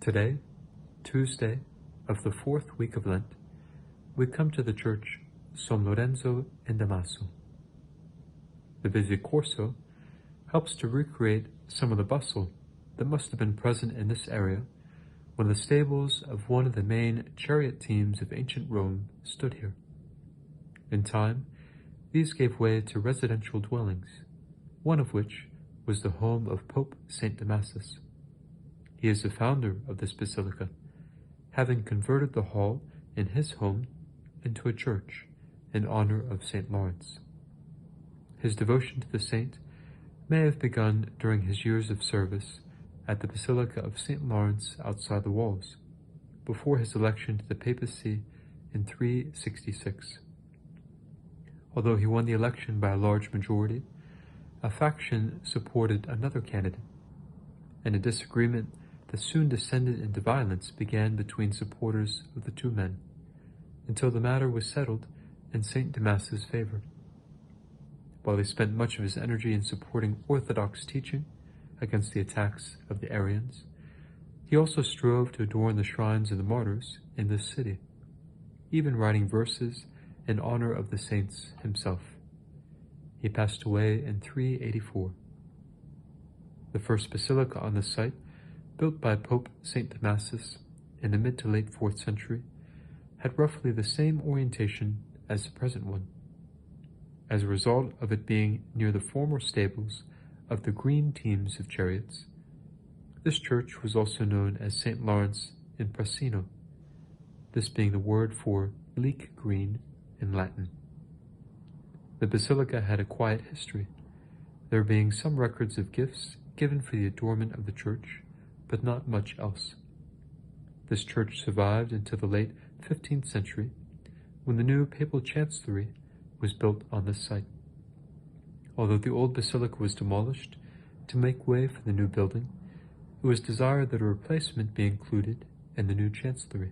Today, Tuesday of the fourth week of Lent, we come to the church San Lorenzo in Damaso. The busy corso helps to recreate some of the bustle that must have been present in this area when the stables of one of the main chariot teams of ancient Rome stood here. In time, these gave way to residential dwellings, one of which was the home of Pope St. Damasus. He is the founder of this basilica, having converted the hall in his home into a church in honor of St. Lawrence. His devotion to the saint may have begun during his years of service at the Basilica of St. Lawrence outside the walls, before his election to the papacy in 366. Although he won the election by a large majority, a faction supported another candidate, and a disagreement that soon descended into violence began between supporters of the two men, until the matter was settled in St. Damasus' favor. While he spent much of his energy in supporting orthodox teaching against the attacks of the Arians, he also strove to adorn the shrines of the martyrs in this city, even writing verses in honor of the saints himself. He passed away in 384. The first basilica on this site, built by Pope St. Damasus in the mid to late 4th century, had roughly the same orientation as the present one. As a result of it being near the former stables of the green teams of chariots, this church was also known as St. Lawrence in Prasino, this being the word for leek green in Latin. The basilica had a quiet history, there being some records of gifts given for the adornment of the church, but not much else. This church survived until the late 15th century, when the new papal chancellery was built on this site. Although the old basilica was demolished to make way for the new building, it was desired that a replacement be included in the new chancellery.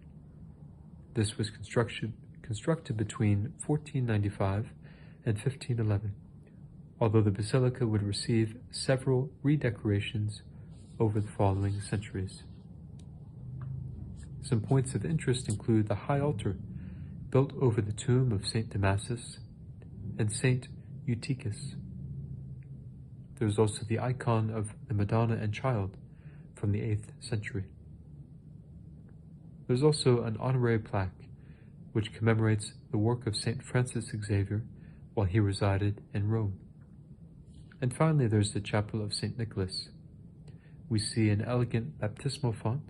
This was constructed between 1495 and 1511, although the basilica would receive several redecorations over the following centuries. Some points of interest include the high altar built over the tomb of St. Damasus and St. Eutychus. There is also the icon of the Madonna and Child from the 8th century. There is also an honorary plaque which commemorates the work of St. Francis Xavier while he resided in Rome. And finally, there's the chapel of St. Nicholas. We see an elegant baptismal font,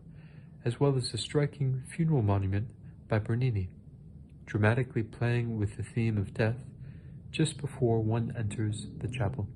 as well as a striking funeral monument by Bernini, dramatically playing with the theme of death just before one enters the chapel.